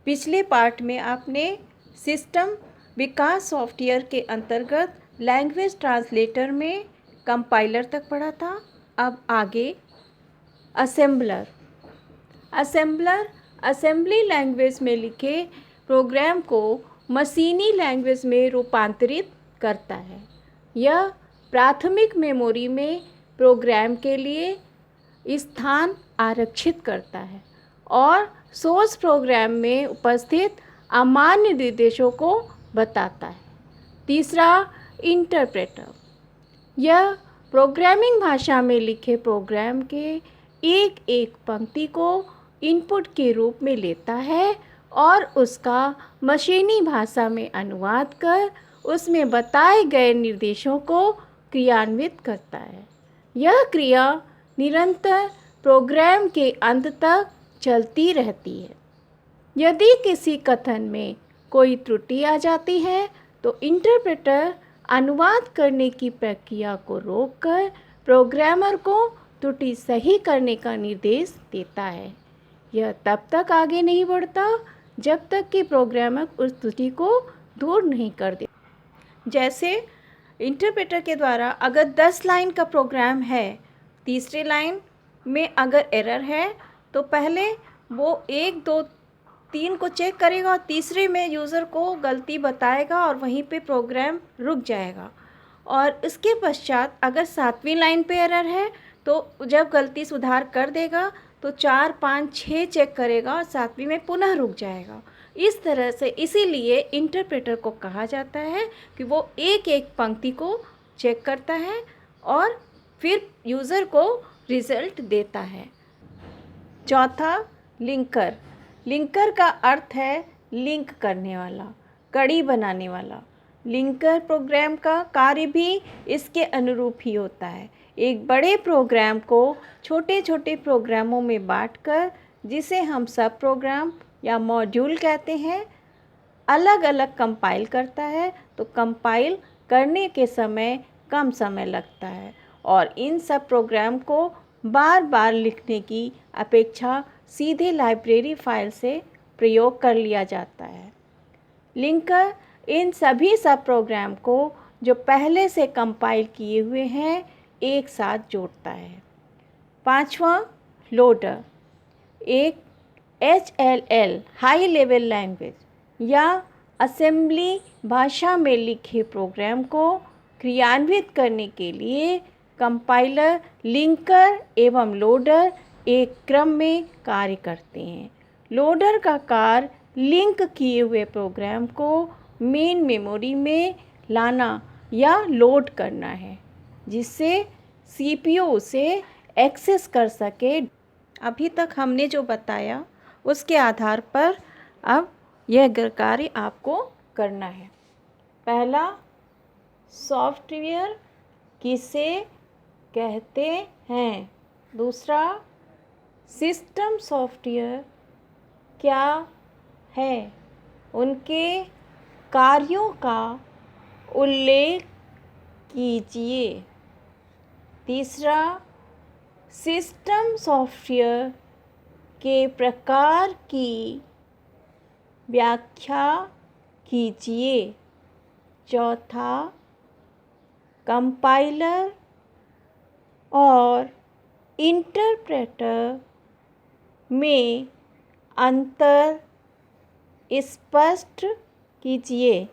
पिछले पार्ट में आपने सिस्टम विकास सॉफ्टवेयर के अंतर्गत लैंग्वेज ट्रांसलेटर में कंपाइलर तक पढ़ा था। अब आगे असेंबलर। असेंबली लैंग्वेज में लिखे प्रोग्राम को मशीनी लैंग्वेज में रूपांतरित करता है। यह प्राथमिक मेमोरी में प्रोग्राम के लिए स्थान आरक्षित करता है और सोर्स प्रोग्राम में उपस्थित अमान्य निर्देशों को बताता है। तीसरा, इंटरप्रेटर। यह प्रोग्रामिंग भाषा में लिखे प्रोग्राम के एक एक पंक्ति को इनपुट के रूप में लेता है और उसका मशीनी भाषा में अनुवाद कर उसमें बताए गए निर्देशों को क्रियान्वित करता है। यह क्रिया निरंतर प्रोग्राम के अंत तक चलती रहती है। यदि किसी कथन में कोई त्रुटि आ जाती है तो इंटरप्रेटर अनुवाद करने की प्रक्रिया को रोककर प्रोग्रामर को त्रुटि सही करने का निर्देश देता है। यह तब तक आगे नहीं बढ़ता जब तक कि प्रोग्रामर उस त्रुटि को दूर नहीं कर दे। जैसे इंटरप्रेटर के द्वारा अगर 10 लाइन का प्रोग्राम है, तीसरे लाइन में अगर एरर है तो पहले वो 1, 2, 3 को चेक करेगा और तीसरे में यूज़र को गलती बताएगा और वहीं पे प्रोग्राम रुक जाएगा। और इसके पश्चात अगर 7वीं लाइन पे एरर है तो जब गलती सुधार कर देगा तो 4, 5, 6 चेक करेगा और 7वीं में पुनः रुक जाएगा। इस तरह से इसीलिए इंटरप्रेटर को कहा जाता है कि वो एक एक पंक्ति को चेक करता है और फिर यूज़र को रिज़ल्ट देता है। चौथा, लिंकर। लिंकर का अर्थ है लिंक करने वाला, कड़ी बनाने वाला। लिंकर प्रोग्राम का कार्य भी इसके अनुरूप ही होता है। एक बड़े प्रोग्राम को छोटे छोटे प्रोग्रामों में बांटकर, जिसे हम सब प्रोग्राम या मॉड्यूल कहते हैं, अलग अलग कंपाइल करता है। तो कंपाइल करने के समय कम समय लगता है और इन सब प्रोग्राम को बार बार लिखने की अपेक्षा सीधे लाइब्रेरी फाइल से प्रयोग कर लिया जाता है। लिंकर इन सभी सब प्रोग्राम को जो पहले से कंपाइल किए हुए हैं एक साथ जोड़ता है। पांचवा, लोडर। एक HLL हाई लेवल लैंग्वेज या असेंबली भाषा में लिखे प्रोग्राम को क्रियान्वित करने के लिए कंपाइलर, लिंकर एवं लोडर एक क्रम में कार्य करते हैं। लोडर का कार्य लिंक किए हुए प्रोग्राम को मेन मेमोरी में लाना या लोड करना है, जिससे CPU उसे एक्सेस कर सके। अभी तक हमने जो बताया उसके आधार पर अब यह कार्य आपको करना है। पहला, सॉफ्टवेयर किसे कहते हैं। दूसरा, सिस्टम सॉफ्टवेयर क्या है, उनके कार्यों का उल्लेख कीजिए। तीसरा, सिस्टम सॉफ्टवेयर के प्रकार की व्याख्या कीजिए। चौथा, कंपाइलर और इंटरप्रेटर में अंतर स्पष्ट कीजिए।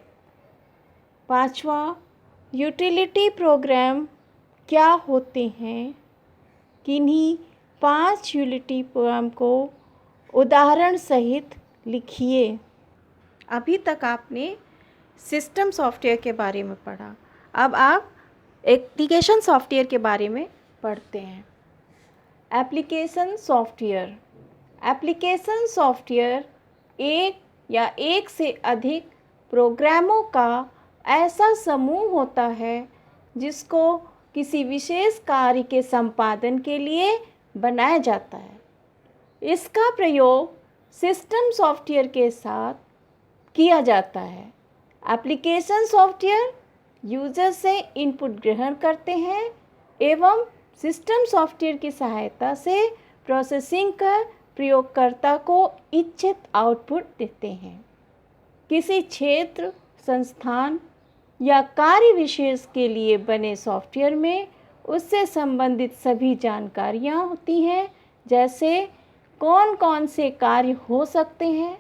पांचवा, यूटिलिटी प्रोग्राम क्या होते हैं, किन्हीं 5 यूटिलिटी प्रोग्राम को उदाहरण सहित लिखिए। अभी तक आपने सिस्टम सॉफ्टवेयर के बारे में पढ़ा। अब आप एप्लीकेशन सॉफ्टवेयर के बारे में पढ़ते हैं। Application software. एप्लीकेशन सॉफ्टवेयर एक या एक से अधिक प्रोग्रामों का ऐसा समूह होता है जिसको किसी विशेष कार्य के संपादन के लिए बनाया जाता है। इसका प्रयोग सिस्टम सॉफ्टवेयर के साथ किया जाता है। एप्लीकेशन सॉफ्टवेयर यूज़र से इनपुट ग्रहण करते हैं एवं सिस्टम सॉफ्टवेयर की सहायता से प्रोसेसिंग कर प्रयोगकर्ता को इच्छित आउटपुट देते हैं। किसी क्षेत्र, संस्थान या कार्य विशेष के लिए बने सॉफ्टवेयर में उससे संबंधित सभी जानकारियाँ होती हैं, जैसे कौन कौन से कार्य हो सकते हैं,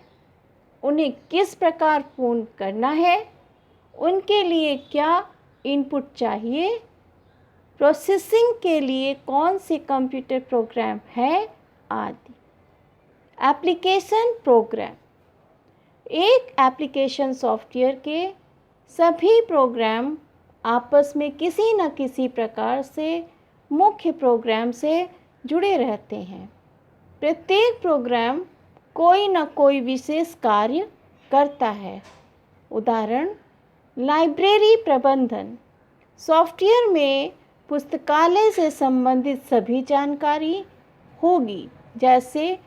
उन्हें किस प्रकार पूर्ण करना है, उनके लिए क्या इनपुट चाहिए, प्रोसेसिंग के लिए कौन से कंप्यूटर प्रोग्राम है आदि। Application program. एक एप्लीकेशन सॉफ्टवेयर के सभी प्रोग्राम आपस में किसी न किसी प्रकार से मुख्य प्रोग्राम से जुड़े रहते हैं। प्रत्येक प्रोग्राम कोई न कोई विशेष कार्य करता है। उदाहरण, लाइब्रेरी प्रबंधन। सॉफ्टवेयर में पुस्तकालय से संबंधित सभी जानकारी होगी, जैसे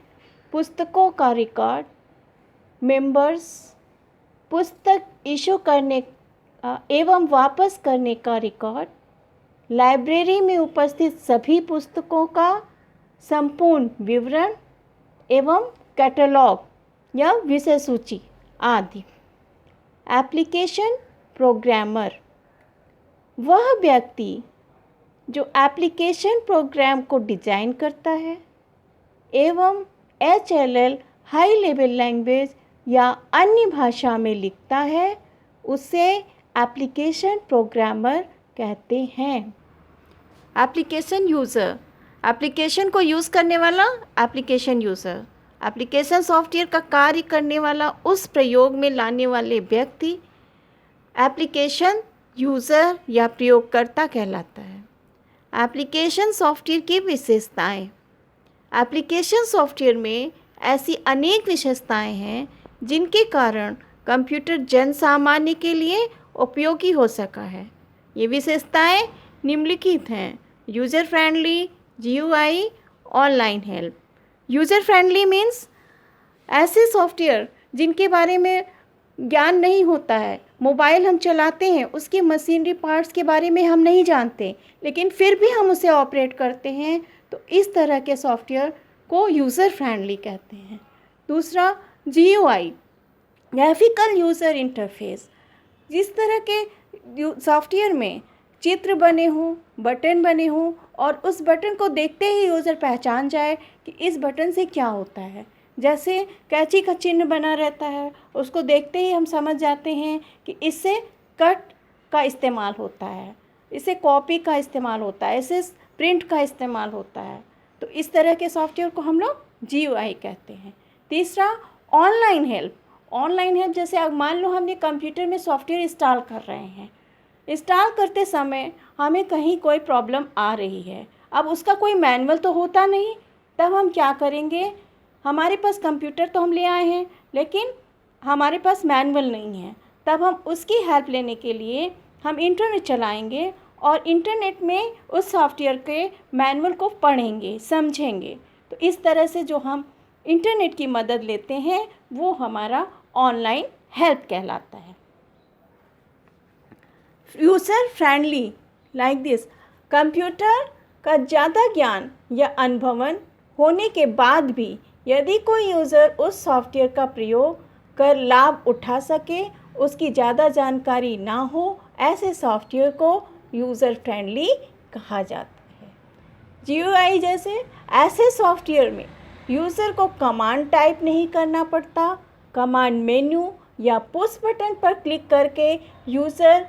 पुस्तकों का रिकॉर्ड, मेंबर्स, पुस्तक इशू करने एवं वापस करने का रिकॉर्ड, लाइब्रेरी में उपस्थित सभी पुस्तकों का संपूर्ण विवरण एवं कैटलॉग या विषय सूची आदि। एप्लीकेशन प्रोग्रामर वह व्यक्ति जो एप्लीकेशन प्रोग्राम को डिज़ाइन करता है एवं HLL हाई लेवल लैंग्वेज या अन्य भाषा में लिखता है, उसे एप्लीकेशन प्रोग्रामर कहते हैं। एप्लीकेशन यूज़र, एप्लीकेशन को यूज़ करने वाला एप्लीकेशन यूज़र। एप्लीकेशन सॉफ्टवेयर का कार्य करने वाला, उस प्रयोग में लाने वाले व्यक्ति एप्लीकेशन यूज़र या प्रयोगकर्ता कहलाता है। एप्लीकेशन सॉफ्टवेयर की विशेषताएं। एप्लीकेशन सॉफ्टवेयर में ऐसी अनेक विशेषताएं हैं जिनके कारण कंप्यूटर जन सामान्य के लिए उपयोगी हो सका है। ये विशेषताएं निम्नलिखित हैं। User friendly, GUI, online help. User friendly means ऐसे सॉफ्टवेयर जिनके बारे में ज्ञान नहीं होता है। मोबाइल हम चलाते हैं, उसके मशीनरी पार्ट्स के बारे में हम नहीं जानते, लेकिन फिर भी हम उसे ऑपरेट करते हैं, तो इस तरह के सॉफ्टवेयर को यूज़र फ्रेंडली कहते हैं। दूसरा, GUI, ग्राफिकल यूज़र इंटरफेस। जिस तरह के सॉफ्टवेयर में चित्र बने हों, बटन बने हों और उस बटन को देखते ही यूज़र पहचान जाए कि इस बटन से क्या होता है। जैसे कैंची का चिन्ह बना रहता है, उसको देखते ही हम समझ जाते हैं कि इससे कट का इस्तेमाल होता है, इससे कॉपी का इस्तेमाल होता है, इससे प्रिंट का इस्तेमाल होता है। तो इस तरह के सॉफ्टवेयर को हम लोग GUI कहते हैं। तीसरा, ऑनलाइन हेल्प। ऑनलाइन हेल्प जैसे अब मान लो हमने कंप्यूटर में सॉफ्टवेयर इंस्टॉल कर रहे हैं, इंस्टॉल करते समय हमें कहीं कोई प्रॉब्लम आ रही है, अब उसका कोई मैनुअल तो होता नहीं, तब हम क्या करेंगे, हमारे पास कंप्यूटर तो हम ले आए हैं लेकिन हमारे पास मैनुअल नहीं है, तब हम उसकी हेल्प लेने के लिए हम इंटरनेट चलाएंगे और इंटरनेट में उस सॉफ्टवेयर के मैनुअल को पढ़ेंगे, समझेंगे। तो इस तरह से जो हम इंटरनेट की मदद लेते हैं वो हमारा ऑनलाइन हेल्प कहलाता है। User friendly like this, computer का ज़्यादा ज्ञान या अनुभवन होने के बाद भी यदि कोई यूज़र उस सॉफ्टवेयर का प्रयोग कर लाभ उठा सके, उसकी ज़्यादा जानकारी ना हो, ऐसे सॉफ्टवेयर को यूज़र फ्रेंडली कहा जाता है। GUI जैसे ऐसे सॉफ्टवेयर में यूज़र को कमांड टाइप नहीं करना पड़ता, कमांड मेन्यू या पुश बटन पर क्लिक करके यूज़र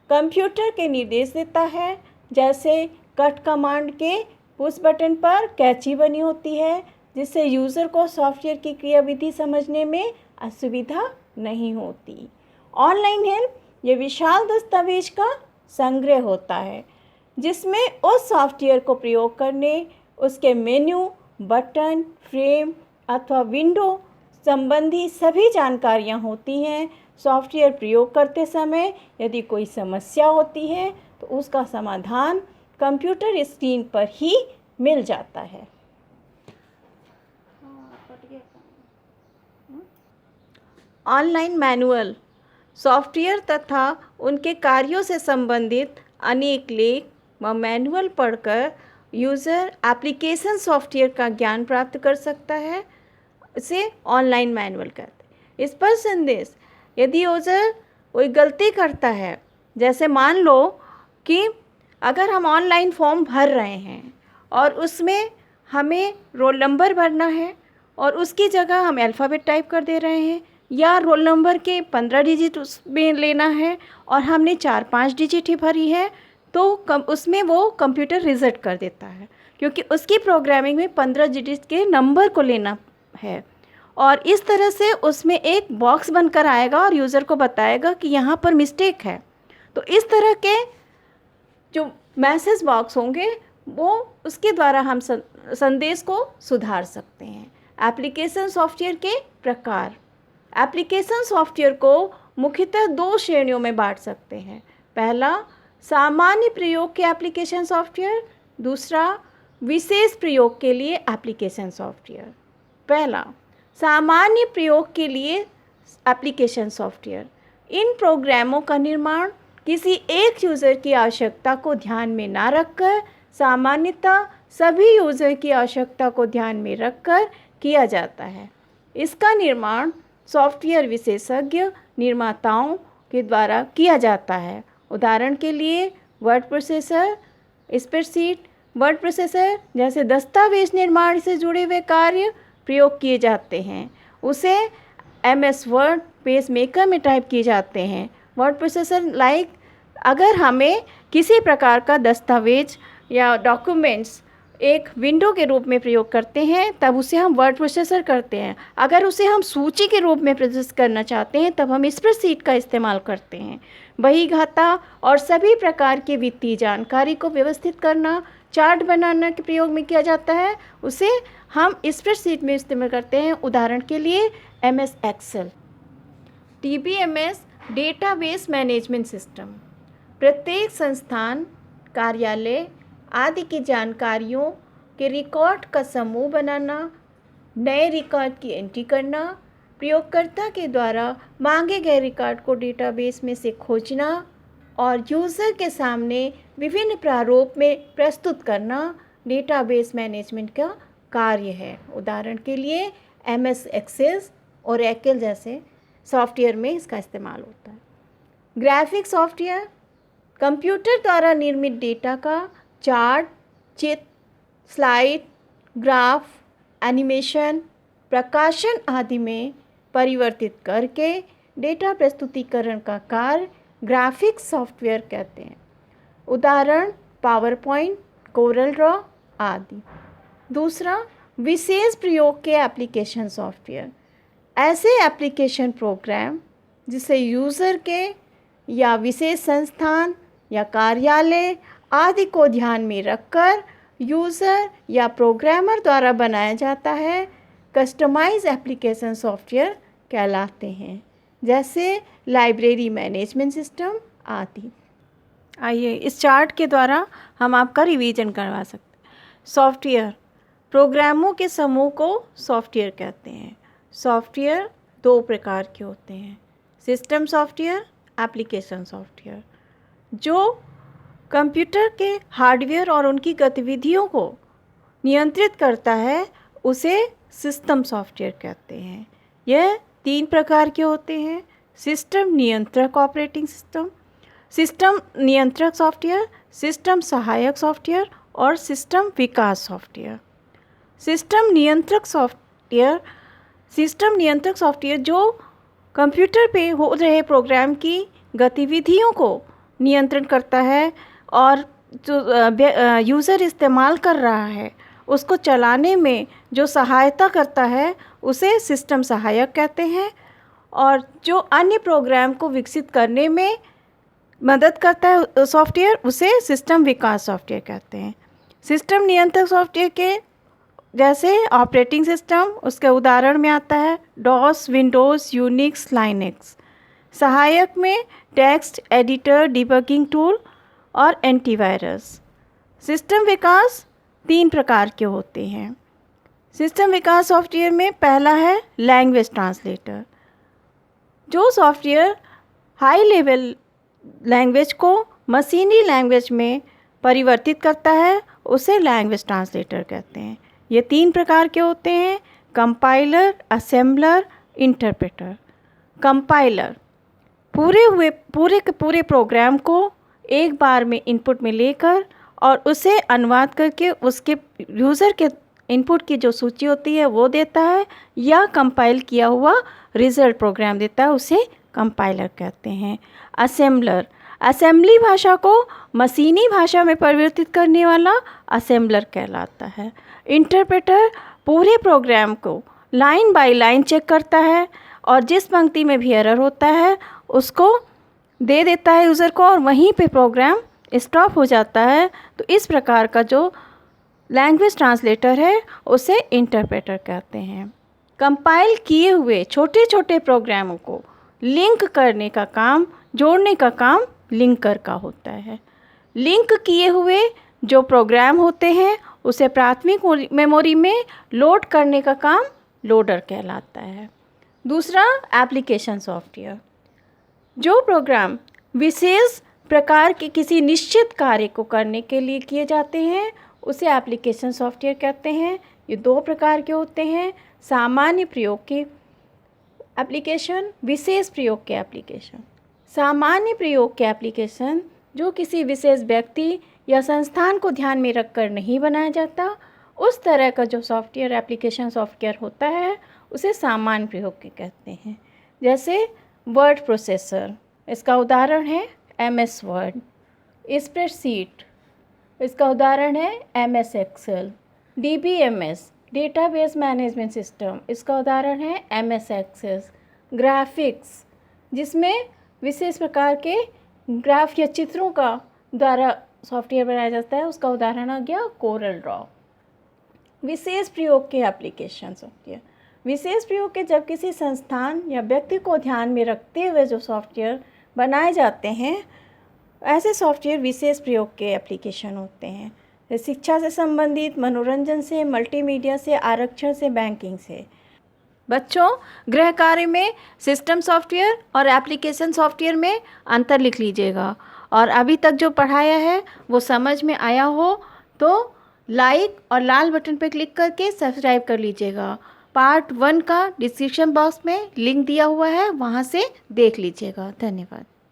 कंप्यूटर के निर्देश देता है। जैसे कट कमांड के पुश बटन पर कैची बनी होती है, जिससे यूज़र को सॉफ्टवेयर की क्रियाविधि समझने में असुविधा नहीं होती। ऑनलाइन हेल्प ये विशाल दस्तावेज का संग्रह होता है, जिसमें उस सॉफ्टवेयर को प्रयोग करने, उसके मेन्यू, बटन, फ्रेम अथवा विंडो संबंधी सभी जानकारियाँ होती हैं। सॉफ्टवेयर प्रयोग करते समय यदि कोई समस्या होती है तो उसका समाधान कंप्यूटर स्क्रीन पर ही मिल जाता है। ऑनलाइन मैनुअल, सॉफ्टवेयर तथा उनके कार्यों से संबंधित अनेक लेख व मैनुअल पढ़कर यूज़र एप्लीकेशन सॉफ्टवेयर का ज्ञान प्राप्त कर सकता है, इसे ऑनलाइन मैनुअल कहते हैं। स्पष्ट संदेश, यदि यूज़र कोई गलती करता है, जैसे मान लो कि अगर हम ऑनलाइन फॉर्म भर रहे हैं और उसमें हमें रोल नंबर भरना है और उसकी जगह हम अल्फ़ाबेट टाइप कर दे रहे हैं, या रोल नंबर के 15 डिजिट उसमें लेना है और हमने 4-5 डिजिट ही भरी है, तो उसमें वो कंप्यूटर रिजेक्ट कर देता है, क्योंकि उसकी प्रोग्रामिंग में 15 डिजिट के नंबर को लेना है। और इस तरह से उसमें एक बॉक्स बनकर आएगा और यूज़र को बताएगा कि यहाँ पर मिस्टेक है। तो इस तरह के जो मैसेज बॉक्स होंगे वो उसके द्वारा हम संदेश को सुधार सकते हैं। एप्लीकेशन सॉफ्टवेयर के प्रकार, एप्लीकेशन सॉफ्टवेयर को मुख्यतः 2 श्रेणियों में बांट सकते हैं। पहला, सामान्य प्रयोग के एप्लीकेशन सॉफ्टवेयर, दूसरा विशेष प्रयोग के लिए एप्लीकेशन सॉफ्टवेयर। पहला, सामान्य प्रयोग के लिए एप्लीकेशन सॉफ्टवेयर। इन प्रोग्रामों का निर्माण किसी एक यूज़र की आवश्यकता को ध्यान में ना रखकर सामान्यतः सभी यूज़र की आवश्यकता को ध्यान में रखकर किया जाता है। इसका निर्माण सॉफ्टवेयर विशेषज्ञ निर्माताओं के द्वारा किया जाता है। उदाहरण के लिए word processor, spreadsheet, word processor जैसे दस्तावेज निर्माण से जुड़े हुए कार्य प्रयोग किए जाते हैं। उसे MS वर्ड पेज मेकर में टाइप किए जाते हैं। वर्ड प्रोसेसर अगर हमें किसी प्रकार का दस्तावेज या डॉक्यूमेंट्स एक विंडो के रूप में प्रयोग करते हैं तब उसे हम वर्ड प्रोसेसर करते हैं। अगर उसे हम सूची के रूप में प्रोसेस करना चाहते हैं तब हम स्प्रेडशीट का इस्तेमाल करते हैं। बहीखाता और सभी प्रकार की वित्तीय जानकारी को व्यवस्थित करना, चार्ट बनाना के प्रयोग में किया जाता है, उसे हम स्प्रेडशीट में इस्तेमाल करते हैं। उदाहरण के लिए MS Excel. DBMS database management system प्रत्येक संस्थान, कार्यालय आदि की जानकारियों के रिकॉर्ड का समूह बनाना, नए रिकॉर्ड की एंट्री करना, प्रयोगकर्ता के द्वारा मांगे गए रिकॉर्ड को डेटाबेस में से खोजना और यूज़र के सामने विभिन्न प्रारूप में प्रस्तुत करना डेटाबेस मैनेजमेंट का कार्य है। उदाहरण के लिए MS एक्सेल और Oracle जैसे सॉफ्टवेयर में इसका इस्तेमाल होता है। ग्राफिक सॉफ्टवेयर कंप्यूटर द्वारा निर्मित डेटा का चार्ट, चित्र, स्लाइड, ग्राफ, एनिमेशन, प्रकाशन आदि में परिवर्तित करके डेटा प्रस्तुतिकरण का कार्य ग्राफिक सॉफ्टवेयर कहते हैं। उदाहरण पावरपॉइंट, कोरल ड्रॉ आदि। दूसरा, विशेष प्रयोग के एप्लीकेशन सॉफ्टवेयर ऐसे एप्लीकेशन प्रोग्राम जिसे यूज़र के या विशेष संस्थान या कार्यालय आदि को ध्यान में रखकर यूज़र या प्रोग्रामर द्वारा बनाया जाता है, कस्टमाइज एप्लीकेशन सॉफ्टवेयर कहलाते हैं, जैसे लाइब्रेरी मैनेजमेंट सिस्टम आदि। आइए इस चार्ट के द्वारा हम आपका रिवीजन करवा सकते हैं। सॉफ्टवेयर प्रोग्रामों के समूह को सॉफ्टवेयर कहते हैं। सॉफ्टवेयर 2 प्रकार के होते हैं, सिस्टम सॉफ्टवेयर, एप्लीकेशन सॉफ्टवेयर। जो कंप्यूटर के हार्डवेयर और उनकी गतिविधियों को नियंत्रित करता है उसे सिस्टम सॉफ्टवेयर कहते हैं। यह 3 प्रकार के होते हैं, सिस्टम नियंत्रक ऑपरेटिंग सिस्टम, सिस्टम नियंत्रक सॉफ्टवेयर, सिस्टम सहायक सॉफ्टवेयर और सिस्टम विकास सॉफ्टवेयर। सिस्टम नियंत्रक सॉफ्टवेयर जो कंप्यूटर पे हो रहे प्रोग्राम की गतिविधियों को नियंत्रण करता है और जो यूज़र इस्तेमाल कर रहा है उसको चलाने में जो सहायता करता है उसे सिस्टम सहायक कहते हैं, और जो अन्य प्रोग्राम को विकसित करने में मदद करता है सॉफ्टवेयर उसे सिस्टम विकास सॉफ्टवेयर कहते हैं। सिस्टम नियंत्रक सॉफ्टवेयर के जैसे ऑपरेटिंग सिस्टम, उसके उदाहरण में आता है डॉस, विंडोज़, यूनिक्स, लाइनेक्स। सहायक में टेक्स्ट एडिटर, डिबगिंग टूल और एंटीवायरस। सिस्टम विकास 3 प्रकार के होते हैं। सिस्टम विकास सॉफ्टवेयर में पहला है लैंग्वेज ट्रांसलेटर। जो सॉफ्टवेयर हाई लेवल लैंग्वेज को मशीनी लैंग्वेज में परिवर्तित करता है उसे लैंग्वेज ट्रांसलेटर कहते हैं। ये 3 प्रकार के होते हैं: कंपाइलर, असेंबलर, इंटरप्रेटर। कंपाइलर पूरे के पूरे प्रोग्राम को एक बार में इनपुट में लेकर और उसे अनुवाद करके उसके यूज़र के इनपुट की जो सूची होती है वो देता है, या कंपाइल किया हुआ रिज़ल्ट प्रोग्राम देता है, उसे कंपाइलर कहते हैं। असेंबलर असेंबली भाषा को मशीनी भाषा में परिवर्तित करने वाला असेंबलर कहलाता है। इंटरप्रेटर पूरे प्रोग्राम को लाइन बाय लाइन चेक करता है और जिस पंक्ति में भी एरर होता है उसको दे देता है यूज़र को और वहीं पे प्रोग्राम स्टॉप हो जाता है। तो इस प्रकार का जो लैंग्वेज ट्रांसलेटर है उसे इंटरप्रेटर कहते हैं। कंपाइल किए हुए छोटे छोटे प्रोग्रामों को लिंक करने का काम, जोड़ने का काम लिंकर का होता है। लिंक किए हुए जो प्रोग्राम होते हैं उसे प्राथमिक मेमोरी में लोड करने का काम लोडर कहलाता है। दूसरा, एप्लीकेशन सॉफ्टवेयर। जो प्रोग्राम विशेष प्रकार के किसी निश्चित कार्य को करने के लिए किए जाते हैं उसे एप्लीकेशन सॉफ्टवेयर कहते हैं। ये 2 प्रकार के होते हैं: सामान्य प्रयोग के एप्लीकेशन, विशेष प्रयोग के एप्लीकेशन। सामान्य प्रयोग के एप्लीकेशन जो किसी विशेष व्यक्ति या संस्थान को ध्यान में रखकर नहीं बनाया जाता, उस तरह का जो सॉफ्टवेयर एप्लीकेशन सॉफ्टवेयर होता है उसे सामान्य प्रयोग के कहते हैं। जैसे वर्ड प्रोसेसर, इसका उदाहरण है MS वर्ड। स्प्रेडशीट, इसका उदाहरण है MS Excel. DBMS, database management system, इसका उदाहरण है MS एक्सेस। ग्राफिक्स, जिसमें विशेष प्रकार के ग्राफ या चित्रों का द्वारा सॉफ्टवेयर बनाया जाता है, उसका उदाहरण आ गया कोरल ड्रॉ। विशेष प्रयोग के एप्लीकेशन सॉफ्टवेयर, विशेष प्रयोग के जब किसी संस्थान या व्यक्ति को ध्यान में रखते हुए जो सॉफ्टवेयर बनाए जाते हैं, ऐसे सॉफ्टवेयर विशेष प्रयोग के एप्लीकेशन होते हैं। शिक्षा से संबंधित, मनोरंजन से, मल्टीमीडिया से, आरक्षण से, बैंकिंग से। बच्चों, गृह कार्य में सिस्टम सॉफ्टवेयर और एप्लीकेशन सॉफ्टवेयर में अंतर लिख लीजिएगा। और अभी तक जो पढ़ाया है वो समझ में आया हो तो लाइक और लाल बटन पर क्लिक करके सब्सक्राइब कर लीजिएगा। पार्ट 1 का डिस्क्रिप्शन बॉक्स में लिंक दिया हुआ है, वहाँ से देख लीजिएगा। धन्यवाद।